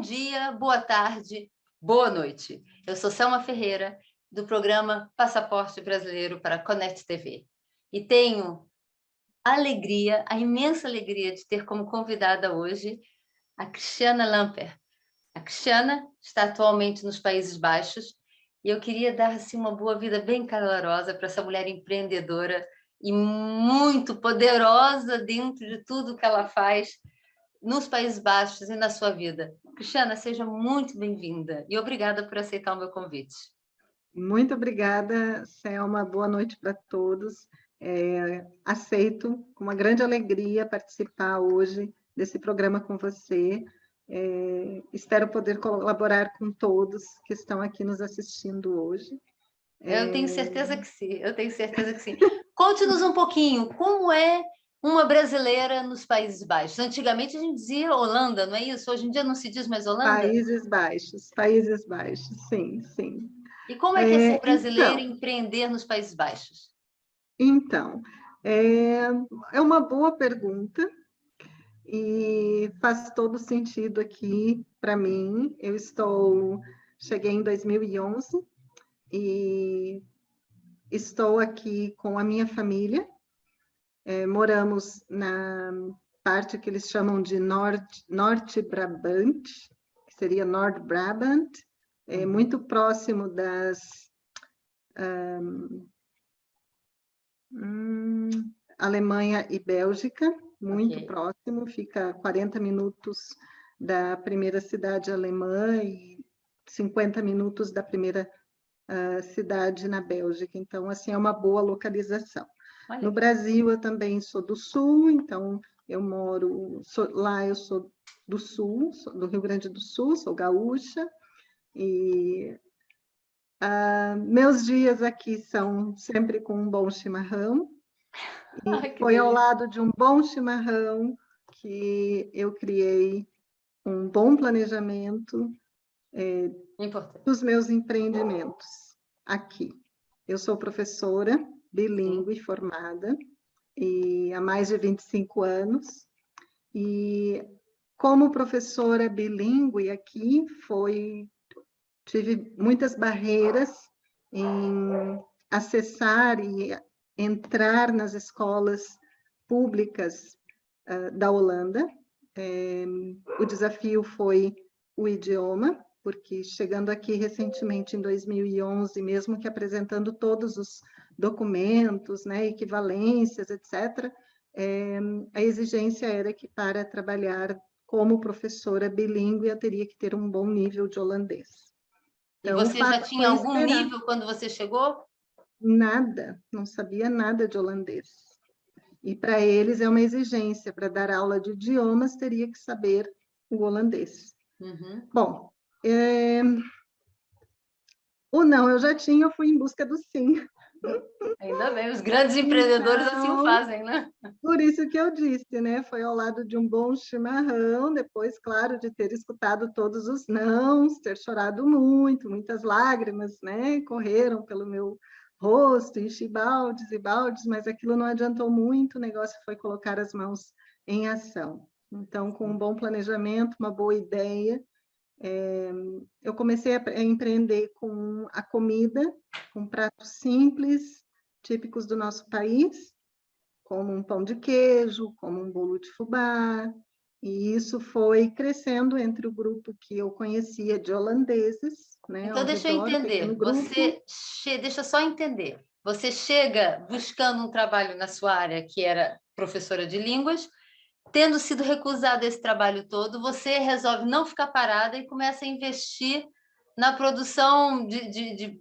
dia, boa tarde, boa noite. Eu sou Selma Ferreira, do programa Passaporte Brasileiro para a Connect TV. E tenho a imensa alegria de ter como convidada hoje a Cristiana Lamper. A Cristiana está atualmente nos Países Baixos e eu queria dar assim, uma boa vida bem calorosa para essa mulher empreendedora e muito poderosa dentro de tudo que ela faz nos Países Baixos e na sua vida. Cristiana, seja muito bem-vinda e obrigada por aceitar o meu convite. Muito obrigada, Selma. Boa noite para todos. Aceito com uma grande alegria participar hoje desse programa com você. Espero poder colaborar com todos que estão aqui nos assistindo hoje. Eu tenho certeza que sim, Conte-nos um pouquinho, como é uma brasileira nos Países Baixos? Antigamente a gente dizia Holanda, não é isso? Hoje em dia não se diz mais Holanda? Países Baixos, sim. E como é que é ser brasileira e empreender nos Países Baixos? Então, é uma boa pergunta e faz todo sentido aqui para mim. Cheguei em 2011 e estou aqui com a minha família. Moramos na parte que eles chamam de Norte Brabant, que seria Noord-Brabant, muito próximo das Alemanha e Bélgica, muito próximo, fica 40 minutos da primeira cidade alemã e 50 minutos da primeira cidade na Bélgica. Então, assim, é uma boa localização. No Brasil, eu também sou do Sul, então eu sou do Sul, do Rio Grande do Sul, sou gaúcha, e meus dias aqui são sempre com um bom chimarrão, e foi ao lado de um bom chimarrão que eu criei um bom planejamento dos meus empreendimentos aqui. Eu sou professora bilíngue formada e há mais de 25 anos, e como professora bilíngue aqui tive muitas barreiras em acessar e entrar nas escolas públicas da Holanda. O desafio foi o idioma, porque chegando aqui recentemente, em 2011, mesmo que apresentando todos os documentos, né, equivalências, etc., a exigência era que para trabalhar como professora bilíngue eu teria que ter um bom nível de holandês. Então, e você já tinha algum nível quando você chegou? Nada, não sabia nada de holandês. E para eles é uma exigência, para dar aula de idiomas teria que saber o holandês. Bom, o não eu já tinha, eu fui em busca do sim. Ainda bem, os grandes empreendedores assim o fazem, né? Por isso que eu disse, né? Foi ao lado de um bom chimarrão, depois, claro, de ter escutado todos os nãos, ter chorado muito, muitas lágrimas, né? Correram pelo meu rosto, enchi baldes e baldes, mas aquilo não adiantou muito, o negócio foi colocar as mãos em ação. Então, com um bom planejamento, uma boa ideia, eu comecei a empreender com a comida, com pratos simples, típicos do nosso país, como um pão de queijo, como um bolo de fubá, e isso foi crescendo entre o grupo que eu conhecia de holandeses, né? Então, deixa eu entender, deixa eu só entender. Você chega buscando um trabalho na sua área, que era professora de línguas, tendo sido recusado esse trabalho todo, você resolve não ficar parada e começa a investir na produção de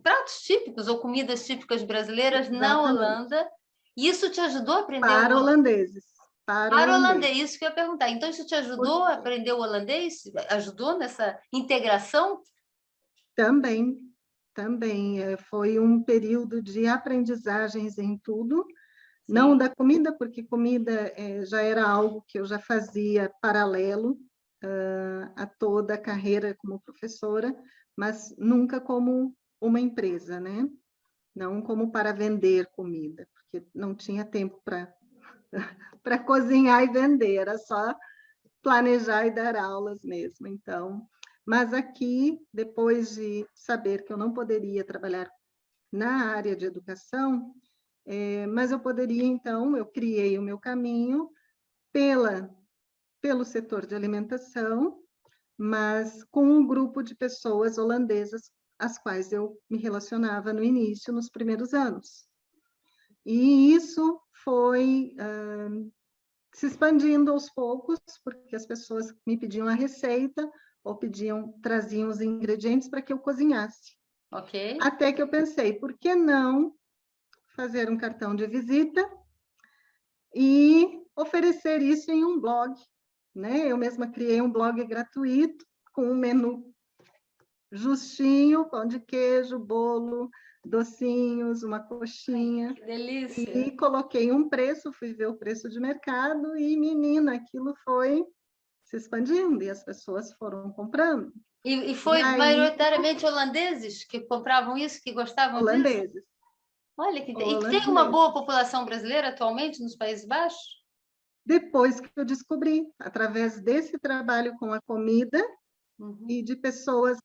pratos típicos ou comidas típicas brasileiras na Holanda. Isso te ajudou a aprender para holandeses. Para holandês, isso que eu ia perguntar. Então, isso te ajudou a aprender o holandês? Ajudou nessa integração? Também. Foi um período de aprendizagens em tudo. Sim. Não da comida, porque comida já era algo que eu já fazia paralelo a toda a carreira como professora, mas nunca como uma empresa, né? Não como para vender comida, porque não tinha tempo para cozinhar e vender, era só planejar e dar aulas mesmo. Então, mas aqui, depois de saber que eu não poderia trabalhar na área de educação, mas eu poderia, então, eu criei o meu caminho pelo setor de alimentação, mas com um grupo de pessoas holandesas, as quais eu me relacionava no início, nos primeiros anos. E isso foi se expandindo aos poucos, porque as pessoas me pediam a receita ou traziam os ingredientes para que eu cozinhasse. Ok. Até que eu pensei, por que não fazer um cartão de visita e oferecer isso em um blog, né? Eu mesma criei um blog gratuito com um menu justinho, pão de queijo, bolo, docinhos, uma coxinha. Que delícia! E coloquei um preço, fui ver o preço de mercado e, menina, aquilo foi se expandindo e as pessoas foram comprando. E foi majoritariamente holandeses que compravam isso, que gostavam disso? Holandeses. Olha que... E tem uma boa população brasileira atualmente nos Países Baixos? Depois que eu descobri, através desse trabalho com a comida e de pessoas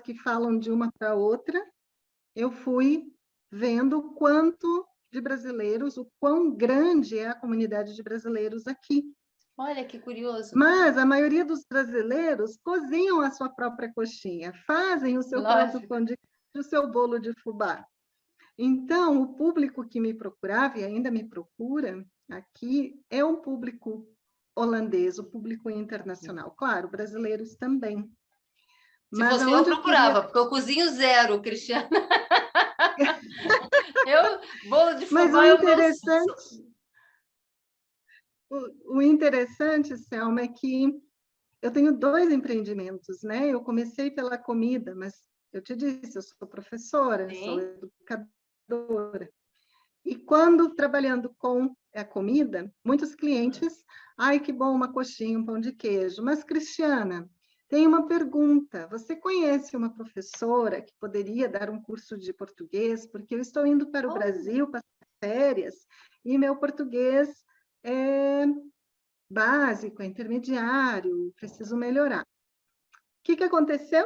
que falam de uma para outra, eu fui vendo o quanto de brasileiros, o quão grande é a comunidade de brasileiros aqui. Olha que curioso. Mas a maioria dos brasileiros cozinham a sua própria coxinha, fazem o seu próprio pão de queijo, o seu bolo de fubá. Então, o público que me procurava e ainda me procura aqui é um público holandês, o público internacional. Claro, brasileiros também. Se fosse eu procurava, porque eu cozinho zero, Cristiana. Bolo de fubá Mas o interessante, Selma, é que eu tenho 2 empreendimentos, né? Eu comecei pela comida, mas eu te disse, eu sou professora, sou educadora. E quando trabalhando com a comida, muitos clientes, ai, que bom, uma coxinha, um pão de queijo. Mas, Cristiana, tem uma pergunta. Você conhece uma professora que poderia dar um curso de português? Porque eu estou indo para o Brasil passar férias e meu português é básico, é intermediário, preciso melhorar. O que aconteceu?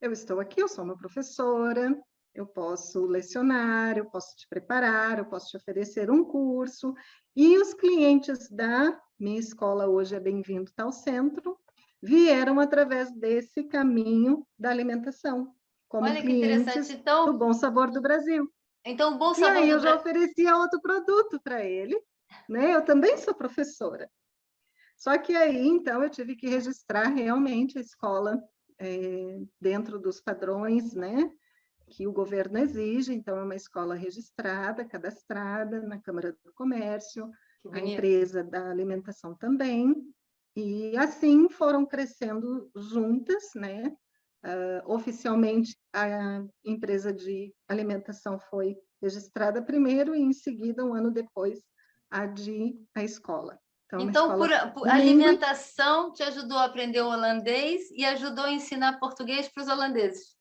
Eu estou aqui, eu sou uma professora, eu posso lecionar, eu posso te preparar, eu posso te oferecer um curso, e os clientes da minha escola hoje é Bem-vindo ao Centro, vieram através desse caminho da alimentação, como Olha que clientes do Bom Sabor do Brasil. Então, o Bom Sabor do Brasil. E aí eu já oferecia outro produto para ele, né? Eu também sou professora. Só que aí, então, eu tive que registrar realmente a escola dentro dos padrões, né, que o governo exige. Então, é uma escola registrada, cadastrada na Câmara do Comércio, a empresa da alimentação também, e assim foram crescendo juntas, né? Oficialmente, a empresa de alimentação foi registrada primeiro e, em seguida, um ano depois, a escola. Então, por alimentação, te ajudou a aprender o holandês e ajudou a ensinar português para os holandeses.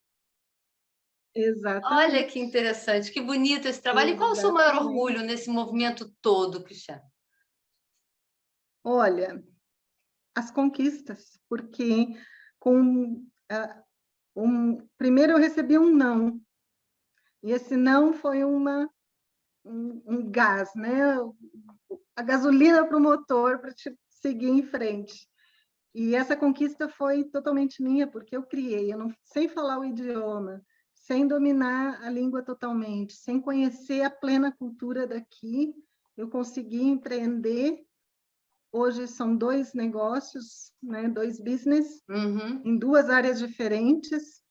Exatamente. Olha que interessante, que bonito esse trabalho. Exatamente. E qual o seu maior orgulho nesse movimento todo, Cristiana? Olha, as conquistas, porque primeiro eu recebi um não, e esse não foi um gás, né? A gasolina para o motor para te seguir em frente. E essa conquista foi totalmente minha, porque eu criei, sem falar o idioma, sem dominar a língua totalmente, sem conhecer a plena cultura daqui, eu consegui empreender. Hoje são 2 negócios, né, 2 business, em 2 áreas diferentes,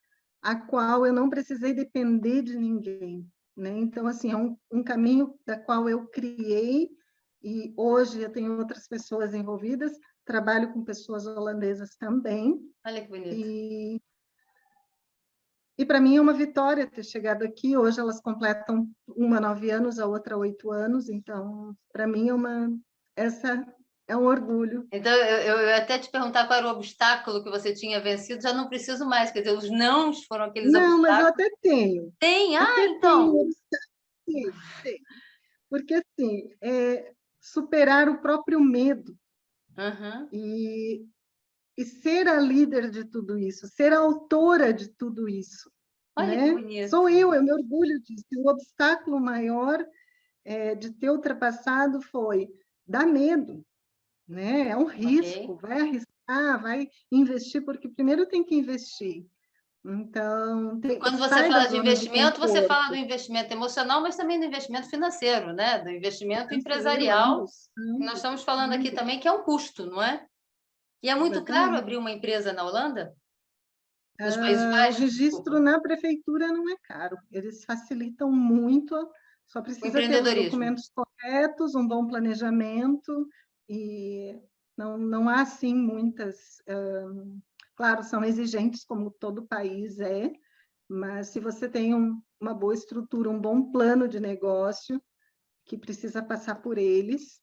a qual eu não precisei depender de ninguém, né? Então, assim, é um caminho da qual eu criei, e hoje eu tenho outras pessoas envolvidas, trabalho com pessoas holandesas também. Olha que bonito. E para mim é uma vitória ter chegado aqui. Hoje elas completam, uma 9 anos, a outra 8 anos, então, para mim essa é um orgulho. Então, eu ia até te perguntar qual era o obstáculo que você tinha vencido, já não preciso mais, quer dizer, os nãos foram aqueles obstáculos. Não, mas eu até tenho. Tem? Então. Tem. Porque, assim, superar o próprio medo, Uhum. E ser a líder de tudo isso, ser a autora de tudo isso, Olha que né? bonito. Sou eu me orgulho disso. O obstáculo maior de ter ultrapassado foi dar medo, né? É um risco, Ok. vai arriscar, vai investir, porque primeiro tem que investir. Então, E quando você sai da fala de zona de investimento, você fala do conforto. investimento emocional, mas também do investimento financeiro, né? Do investimento Financeiro, empresarial, ambos, que nós ambos, estamos falando aqui ambos, também, que é um custo, não é? E é muito caro exatamente. abrir uma empresa na Holanda? Nos Países O Baixos, registro desculpa. na prefeitura não é caro, eles facilitam muito, só O precisa ter os empreendedorismo. documentos corretos, um bom planejamento, e não há, assim, muitas... claro, são exigentes, como todo país é, mas se você tem uma boa estrutura, um bom plano de negócio, que precisa passar por eles,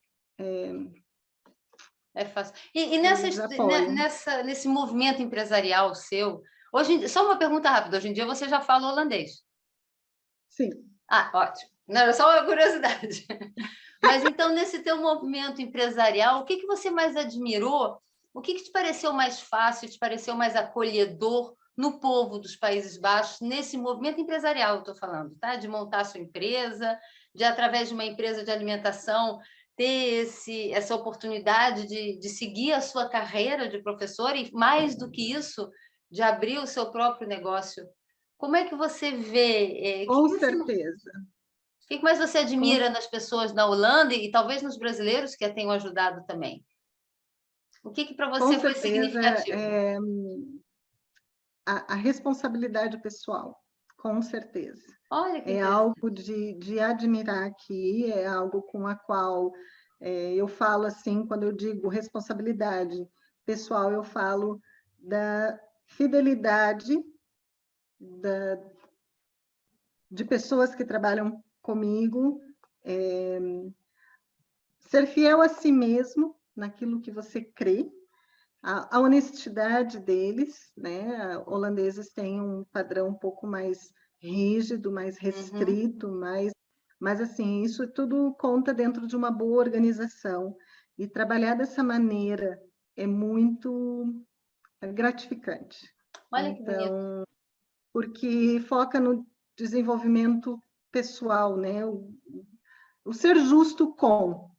É fácil. E eles apoiam. nesse movimento empresarial seu, só uma pergunta rápida, hoje em dia você já fala holandês? Sim. Ah, ótimo. Não, era só uma curiosidade. Mas então, nesse teu movimento empresarial, o que que você mais admirou? O que que te pareceu mais fácil, te pareceu mais acolhedor no povo dos Países Baixos, nesse movimento empresarial, eu estou falando, tá? De montar sua empresa, de, através de uma empresa de alimentação, ter essa oportunidade de seguir a sua carreira de professor e, mais do que isso, de abrir o seu próprio negócio. Como é que você vê? Com certeza. O que mais você Com, admira nas pessoas na Holanda e talvez nos brasileiros que a tenham ajudado também? O que para com você foi certeza, significativo? a responsabilidade pessoal, com certeza. Olha que É interessante. algo de admirar aqui, é algo com a qual eu falo assim, quando eu digo responsabilidade pessoal, eu falo da fidelidade da, de pessoas que trabalham comigo, ser fiel a si mesmo, naquilo que você crê, a honestidade deles, né? Holandeses têm um padrão um pouco mais rígido, mais Uhum. restrito, mas assim, isso tudo conta dentro de uma boa organização. E trabalhar dessa maneira é muito gratificante. Olha que bonito. Então, porque foca no desenvolvimento pessoal, né? O ser justo com,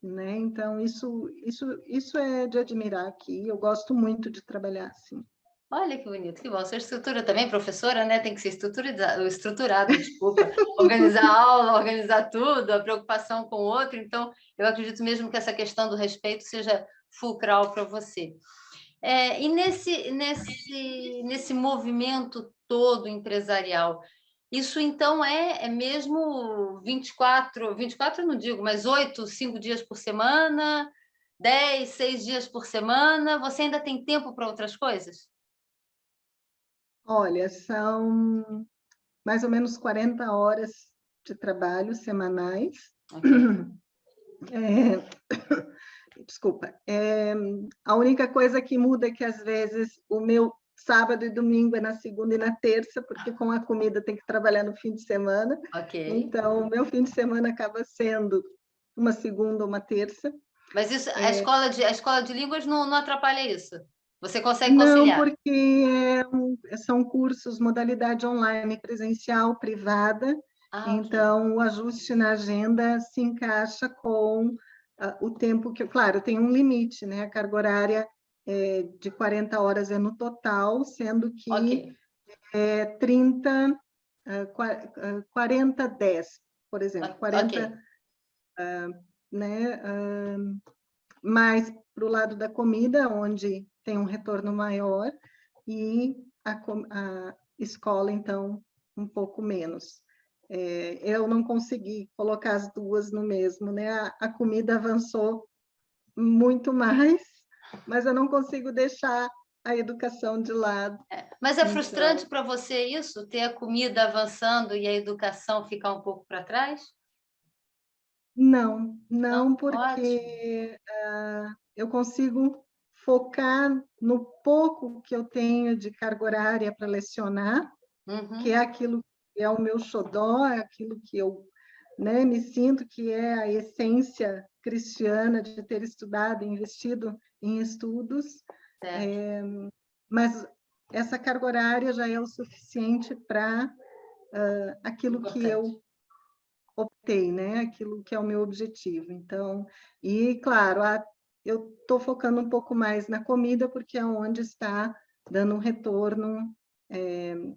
né? Então, isso é de admirar aqui. Eu gosto muito de trabalhar assim. Olha que bonito, que bom. Sua estrutura também, professora, né? Tem que ser estruturada, desculpa. Organizar a aula, organizar tudo, a preocupação com o outro. Então, eu acredito mesmo que essa questão do respeito seja fulcral para você. E nesse movimento todo empresarial, isso então é mesmo 24 eu não digo, mas 8, 5 dias por semana, 10, 6 dias por semana, você ainda tem tempo para outras coisas? Olha, são mais ou menos 40 horas de trabalho semanais. Ok. Desculpa. A única coisa que muda é que, às vezes, o meu sábado e domingo é na segunda e na terça, porque com a comida tem que trabalhar no fim de semana. Ok. Então, o meu fim de semana acaba sendo uma segunda ou uma terça. Mas isso, a escola de línguas não atrapalha isso? Você consegue Não, conciliar? porque são cursos, modalidade online, presencial, privada, Ah, ok. então o ajuste na agenda se encaixa com o tempo que, claro, tem um limite, né? A carga horária de 40 horas é no total, sendo que Ok. 30, 40, 10, por exemplo, Ok. 40, né? Mais para o lado da comida, onde tem um retorno maior, e a escola, então, um pouco menos. Eu não consegui colocar as duas no mesmo, né? A comida avançou muito mais, mas eu não consigo deixar a educação de lado. Mas é Então, frustrante para você isso, ter a comida avançando e a educação ficar um pouco para trás? não, Não? não, Ótimo. porque eu consigo focar no pouco que eu tenho de carga horária para lecionar, que é Uhum. aquilo que é o meu xodó, é aquilo que eu, né, me sinto que é a essência cristiana de ter estudado, investido em estudos, mas essa carga horária já é o suficiente para aquilo que eu optei, né? Aquilo que é o meu objetivo. Então, e claro, eu estou focando um pouco mais na comida, porque é onde está dando um retorno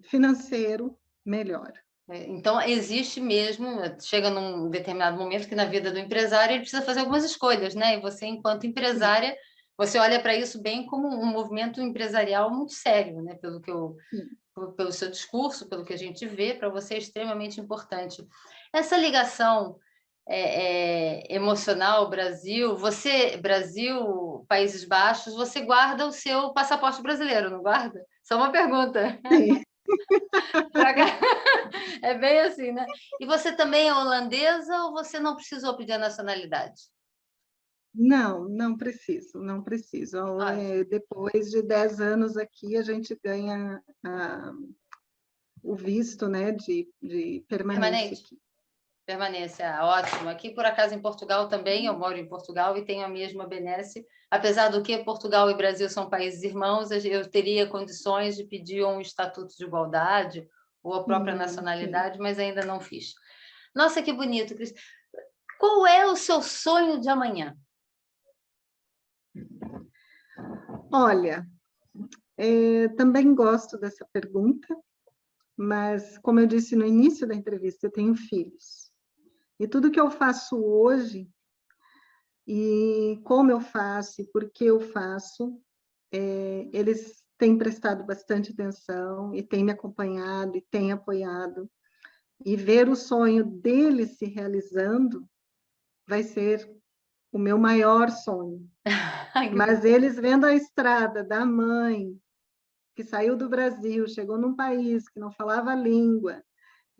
financeiro melhor. Então, existe mesmo, chega num determinado momento que na vida do empresário ele precisa fazer algumas escolhas, né? E você, enquanto empresária, você olha para isso bem como um movimento empresarial muito sério, né? Pelo seu discurso, pelo que a gente vê, para você é extremamente importante. Essa ligação emocional, Brasil, Países Baixos, você guarda o seu passaporte brasileiro, não guarda? Só uma pergunta. Sim. É bem assim, né? E você também é holandesa ou você não precisou pedir a nacionalidade? Não, não preciso, não preciso. Depois de 10 anos aqui, a gente ganha o visto, né, de permanência aqui. Permanência, ótimo. Aqui, por acaso, em Portugal também, eu moro em Portugal e tenho a mesma benesse. Apesar do que Portugal e Brasil são países irmãos, eu teria condições de pedir um estatuto de igualdade ou a própria nacionalidade, sim, mas ainda não fiz. Nossa, que bonito, Cris. Qual é o seu sonho de amanhã? Olha, também gosto dessa pergunta, mas, como eu disse no início da entrevista, eu tenho filhos. E tudo que eu faço hoje, e como eu faço, e por que eu faço, eles têm prestado bastante atenção, e têm me acompanhado, e têm apoiado. E ver o sonho deles se realizando vai ser o meu maior sonho. Mas eles vendo a estrada da mãe, que saiu do Brasil, chegou num país que não falava a língua,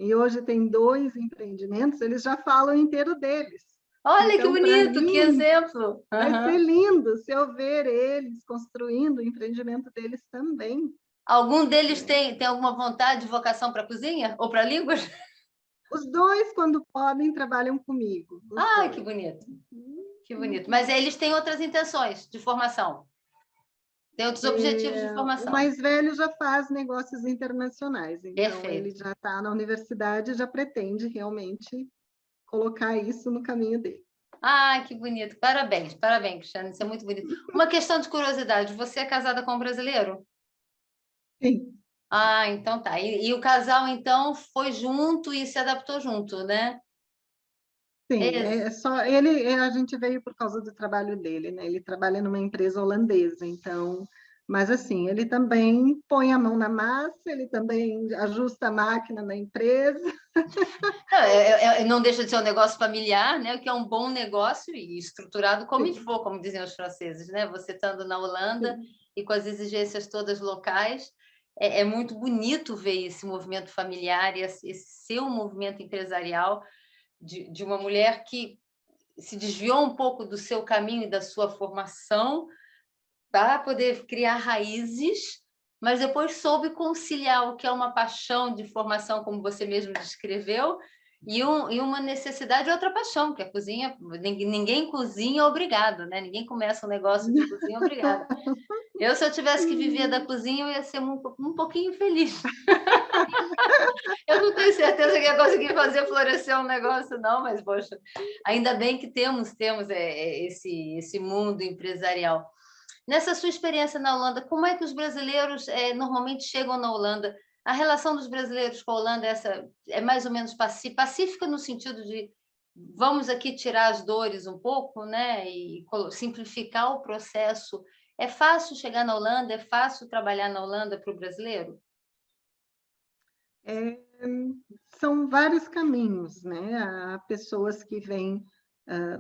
e hoje tem 2 empreendimentos, eles já falam inteiro deles. Olha, então, que bonito, que exemplo! Vai ser lindo se eu ver eles construindo o empreendimento deles também. Algum deles tem alguma vontade de vocação para a cozinha ou para línguas? Os 2, quando podem, trabalham comigo. Que bonito. Que bonito. Mas eles têm outras intenções de formação? Tem outros objetivos de formação? O mais velho já faz negócios internacionais, então Perfeito. Ele já está na universidade e já pretende realmente colocar isso no caminho dele. Que bonito. Parabéns, parabéns, Cristiane, isso é muito bonito. Uma questão de curiosidade, você é casada com um brasileiro? Sim. Então tá. E o casal, então, foi junto e se adaptou junto, né? Sim, só ele, a gente veio por causa do trabalho dele, né? Ele trabalha numa empresa holandesa, então, mas assim, ele também põe a mão na massa, ele também ajusta a máquina na empresa. Não deixa de ser um negócio familiar, né? Que é um bom negócio e estruturado como Sim. ele for, como diziam os franceses, né? Você estando na Holanda, sim, e com as exigências todas locais, é muito bonito ver esse movimento familiar e esse seu movimento empresarial de uma mulher que se desviou um pouco do seu caminho e da sua formação para poder criar raízes, mas depois soube conciliar o que é uma paixão de formação, como você mesmo descreveu, e uma necessidade e outra paixão, que a cozinha, ninguém cozinha obrigado, né? Ninguém começa um negócio de cozinha obrigado. Se eu tivesse que viver da cozinha, eu ia ser um pouquinho feliz. Eu não tenho certeza que ia conseguir fazer florescer um negócio, não, mas, poxa, ainda bem que temos esse mundo empresarial. Nessa sua experiência na Holanda, como é que os brasileiros normalmente chegam na Holanda? A relação dos brasileiros com a Holanda é mais ou menos pacífica no sentido de vamos aqui tirar as dores um pouco, né? E simplificar o processo. É fácil chegar na Holanda? É fácil trabalhar na Holanda para o brasileiro? São vários caminhos, né? Há pessoas que vêm,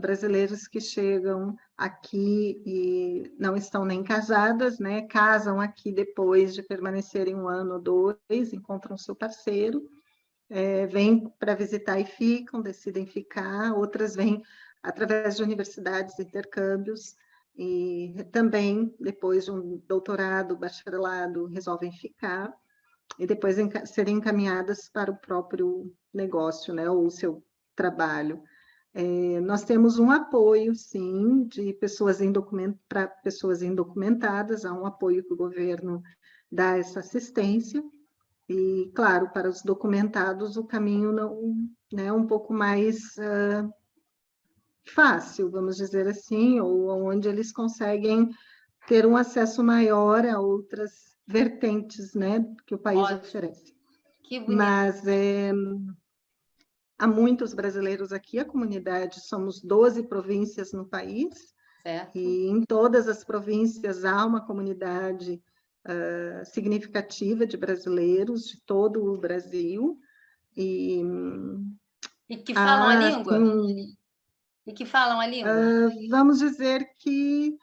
brasileiros que chegam aqui e não estão nem casadas, né? Casam aqui depois de permanecerem 1 ano ou 2, encontram seu parceiro, vêm para visitar e ficam, decidem ficar. Outras vêm através de universidades, intercâmbios, e também, depois de um doutorado, bacharelado, resolvem ficar e depois serem encaminhadas para o próprio negócio, né, ou o seu trabalho. Nós temos um apoio, sim, de pessoas para pessoas indocumentadas, há um apoio que o governo dá essa assistência, e, claro, para os documentados o caminho não, né, um pouco mais fácil, vamos dizer assim, ou onde eles conseguem ter um acesso maior a outras vertentes, né, que o país Ótimo, oferece. que bonito. Mas há muitos brasileiros aqui, a comunidade, somos 12 províncias no país, Certo. e em todas as províncias há uma comunidade significativa de brasileiros de todo o Brasil, e E que falam a há, língua? assim, E que falam a língua? vamos dizer que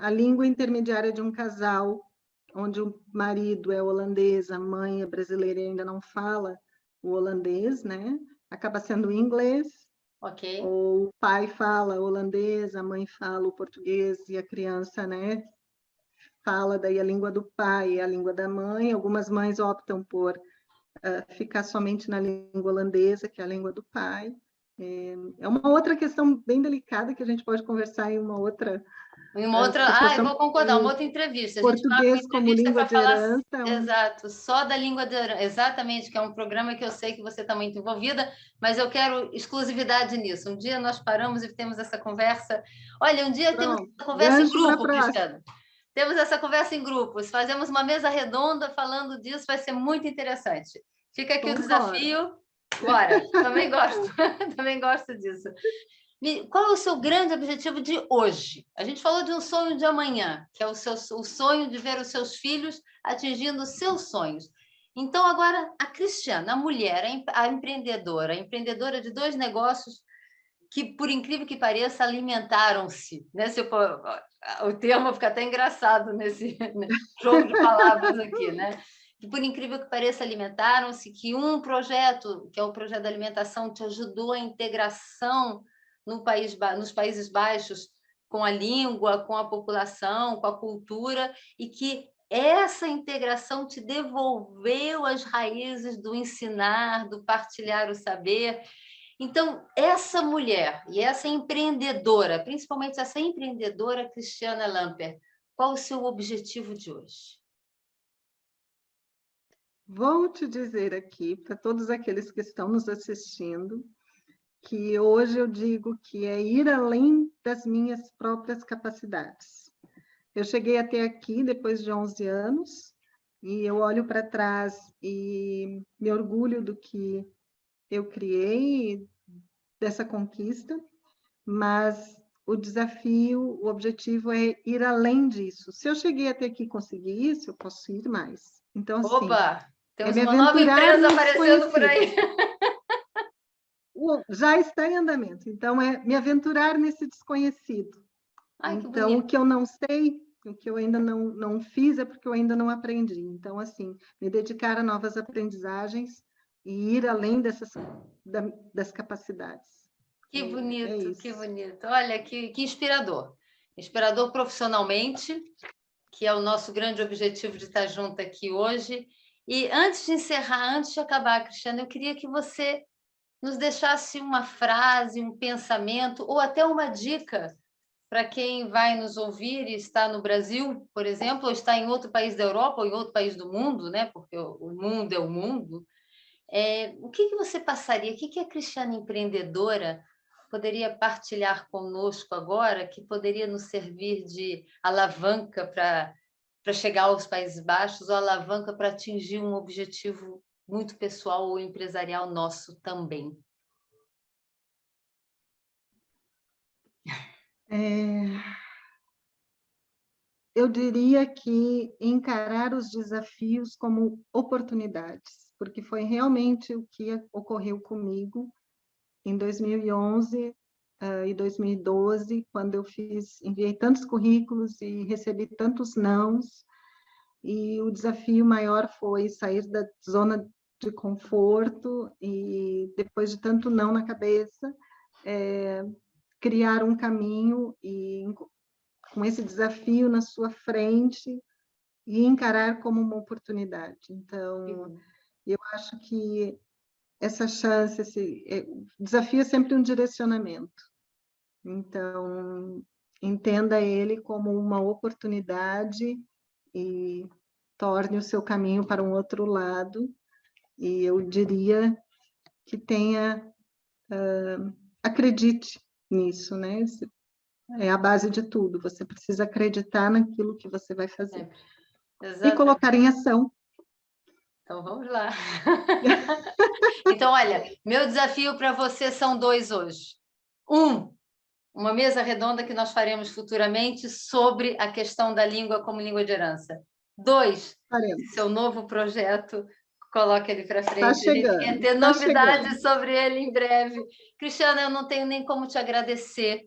a língua intermediária de um casal, onde o marido é holandês, a mãe é brasileira e ainda não fala o holandês, né? Acaba sendo o inglês, Ok. ou o pai fala holandês, a mãe fala o português e a criança, né, fala daí a língua do pai e a língua da mãe. Algumas mães optam por ficar somente na língua holandesa, que é a língua do pai. É uma outra questão bem delicada que a gente pode conversar em uma outra Em uma outra, eu situação, vou concordar, uma porque outra entrevista. A gente marca uma português como entrevista língua para de falar, herança exato, só da língua de herança, exatamente, que é um programa que eu sei que você está muito envolvida, mas eu quero exclusividade nisso. Um dia nós paramos e temos essa conversa. Olha, um dia temos Pronto, essa conversa em gancho para a grupo, próxima. Cristiano. Temos essa conversa em grupos, fazemos uma mesa redonda falando disso, vai ser muito interessante. Fica aqui o Concordo. desafio. Bora, também gosto, também gosto disso. Qual é o seu grande objetivo de hoje? A gente falou de um sonho de amanhã, que é o sonho de ver os seus filhos atingindo os seus sonhos. Então, agora, a Cristiana, a mulher, a empreendedora de 2 negócios que, por incrível que pareça, alimentaram-se. Né? O termo fica até engraçado nesse jogo de palavras aqui, né? Que, por incrível que pareça, alimentaram-se, que um projeto, que é o projeto da alimentação, te ajudou a integração nos Países Baixos com a língua, com a população, com a cultura, e que essa integração te devolveu as raízes do ensinar, do partilhar o saber. Então, essa mulher e essa empreendedora, principalmente essa empreendedora Cristiana Lamper, qual o seu objetivo de hoje? Vou te dizer aqui, para todos aqueles que estão nos assistindo, que hoje eu digo que é ir além das minhas próprias capacidades. Eu cheguei até aqui depois de 11 anos, e eu olho para trás e me orgulho do que eu criei, dessa conquista, mas o desafio, o objetivo é ir além disso. Se eu cheguei até aqui e consegui isso, eu posso ir mais. Então, assim, Oba, é temos me uma nova aventurar empresa no aparecendo por desconhecido. aí. Já está em andamento, então é me aventurar nesse desconhecido. Ai, que Então, o bonito. que eu não sei, o que eu ainda não fiz, é porque eu ainda não aprendi. Então, assim, me dedicar a novas aprendizagens e ir além das capacidades. Que É bonito, que isso. bonito. Olha, que inspirador. Inspirador profissionalmente, que é o nosso grande objetivo de estar junto aqui hoje. E antes de encerrar, antes de acabar, Cristiana, eu queria que você nos deixasse uma frase, um pensamento, ou até uma dica para quem vai nos ouvir e está no Brasil, por exemplo, ou está em outro país da Europa ou em outro país do mundo, né? Porque o mundo é o mundo. O que você passaria? O que a Cristiana empreendedora poderia partilhar conosco agora, que poderia nos servir de alavanca para chegar aos Países Baixos, ou alavanca para atingir um objetivo muito pessoal ou empresarial nosso também? Eu diria que encarar os desafios como oportunidades, porque foi realmente o que ocorreu comigo em 2011 e 2012, quando eu enviei tantos currículos e recebi tantos nãos, e o desafio maior foi sair da zona de conforto e, depois de tanto não na cabeça, criar um caminho e, com esse desafio na sua frente, e encarar como uma oportunidade. Então, eu acho que essa chance, o desafio é sempre um direcionamento. Então, entenda ele como uma oportunidade e torne o seu caminho para um outro lado. E eu diria que acredite nisso, né? É a base de tudo. Você precisa acreditar naquilo que você vai fazer. E colocar em ação. Então, vamos lá. Então, olha, meu desafio para você são 2 hoje. Uma mesa redonda que nós faremos futuramente sobre a questão da língua como língua de herança. 2, seu novo projeto, coloque ele para frente. Tá chegando, a gente quer ter novidades sobre ele em breve. Cristiana, eu não tenho nem como te agradecer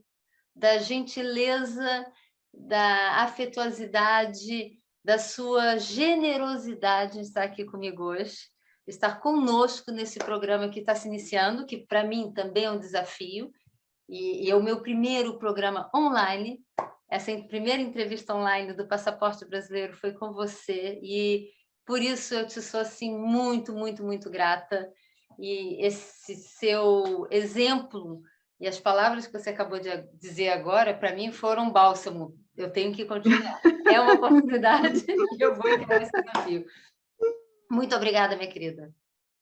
da gentileza, da afetuosidade, da sua generosidade em estar aqui comigo hoje, estar conosco nesse programa que está se iniciando, que para mim também é um desafio, e é o meu primeiro programa online. Essa primeira entrevista online do Passaporte Brasileiro foi com você, e por isso eu te sou assim, muito, muito, muito grata. E esse seu exemplo e as palavras que você acabou de dizer agora, para mim, foram um bálsamo. Eu tenho que continuar. É uma oportunidade e eu vou encarar esse desafio. Muito obrigada, minha querida.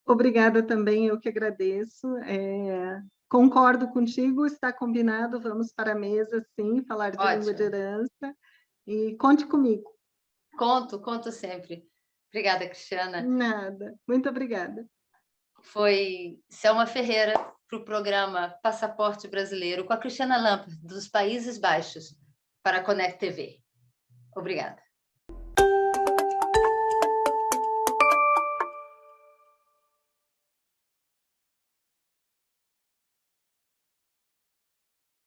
Obrigada também, eu que agradeço. Concordo contigo, está combinado, vamos para a mesa, sim, falar de língua de herança. E conte comigo. Conto sempre. Obrigada, Cristiana. Nada, muito obrigada. Foi Selma Ferreira para o programa Passaporte Brasileiro com a Cristiana Lamper, dos Países Baixos, para a Connect TV. Obrigada.